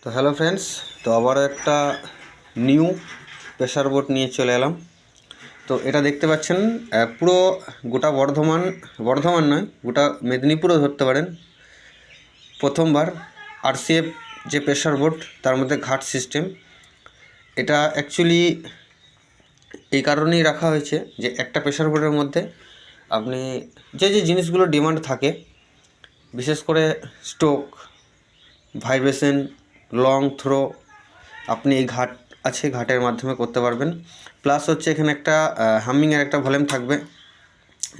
তো hello friends, তো আবারও একটা নিউ প্রেসার বোট নিয়ে চলে এলাম। তো এটা দেখতে পাচ্ছেন পুরো গোটা বর্ধমান নয়, গোটা মেদিনীপুরও ধরতে পারেন। প্রথমবার আরসিএফ যে প্রেসার বোট, তার মধ্যে ঘাট সিস্টেম। এটা অ্যাকচুয়ালি এই কারণেই রাখা হয়েছে যে একটা প্রেসার বোটের মধ্যে আপনি যে জিনিসগুলো ডিমান্ড থাকে, বিশেষ করে স্ট্রোক, ভাইব্রেশন, লং থ্রো, আপনি এই ঘাটের মাধ্যমে করতে পারবেন। প্লাস হচ্ছে এখানে একটা হামিংয়ের একটা ভলিউম থাকবে,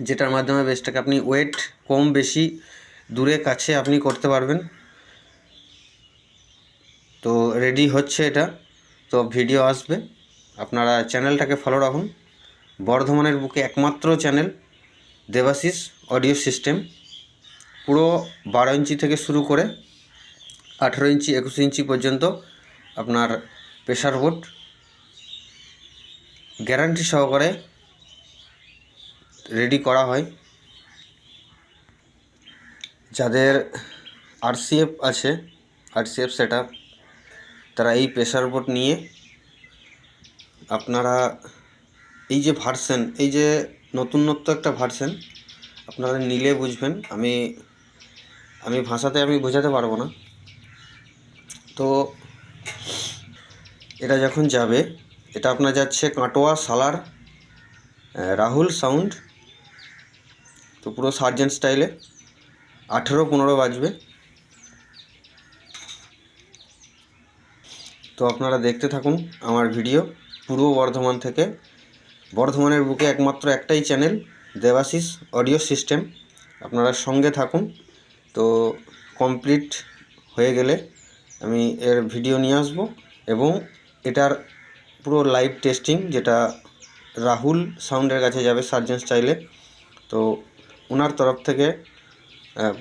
যেটার মাধ্যমে বেসটাকে আপনি ওয়েট কম বেশি দূরে কাছে আপনি করতে পারবেন। তো রেডি হচ্ছে এটা, তো ভিডিও আসবে, আপনারা চ্যানেলটাকে ফলো রাখুন। বর্ধমানের বুকে একমাত্র চ্যানেল দেবাশিস অডিও সিস্টেম। পুরো 12 ইঞ্চি থেকে শুরু করে 18 ইঞ্চি 21 ইঞ্চি পর্যন্ত আপনার প্রেসার বোট গ্যারান্টি সহকারে রেডি করা হয়। যাদের আরসিএফ আছে, আরসিএফ সেটআপ, তারা এই প্রেসার বোট নিয়ে আপনারা এই যে ভার্সন, এই যে নতুনত্ব একটা ভার্সন, আপনারা নিলে বুঝবেন। আমি ভাষাতে বোঝাতে পারবো না। তো এটা যখন যাবে, এটা আপনার যাচ্ছে কাটোয়া সালার রাহুল সাউন্ড। তো পুরো সার্জেন্ট স্টাইলে 18-15 বাজবে। তো আপনারা দেখতে থাকুন আমার ভিডিও। পূর্ব বর্ধমান থেকে, বর্ধমানের বুকে একমাত্র একটাই চ্যানেল দেবাশিস অডিও সিস্টেম। আপনারা সঙ্গে থাকুন। তো কমপ্লিট হয়ে গেলে আমি এর ভিডিও নিয়ে আসব, এবং এটার পুরো লাইভ টেস্টিং, যেটা রাহুল সাউন্ডের কাছে যাবে সার্জেন্ট স্টাইলে। তো ওনার তরফ থেকে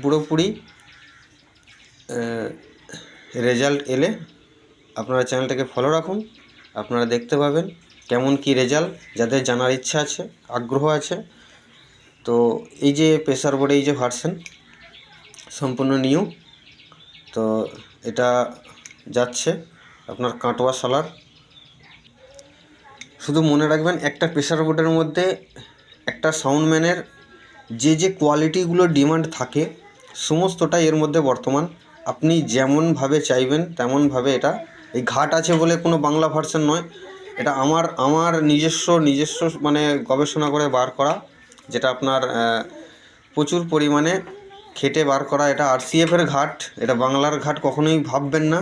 পুরোপুরি রেজাল্ট এলে আপনারা চ্যানেলটাকে ফলো রাখুন। আপনারা দেখতে পাবেন কেমন কি রেজাল্ট, যাদের জানার ইচ্ছা আছে, আগ্রহ আছে। তো এই যে প্রেসার বোর্ডে এই যে ভার্সন সম্পূর্ণ নিউ, তো এটা যাচ্ছে আপনার কাটোয়া সালার। শুধু মনে রাখবেন, একটা প্রেসার বোর্ডের মধ্যে একটা সাউন্ডম্যানের যে কোয়ালিটিগুলো ডিমান্ড থাকে, সমস্তটাই এর মধ্যে বর্তমান। আপনি যেমনভাবে চাইবেন তেমনভাবে এটা, এই ঘাট আছে বলে কোনো বাংলা ভার্সন নয়। এটা আমার নিজস্ব মানে গবেষণা করে বার করা, যেটা আপনার প্রচুর পরিমাণে খেটে বার করা। এটা আরসিএফের ঘাট, এটা বাংলার ঘাট কখনোই ভাববেন না।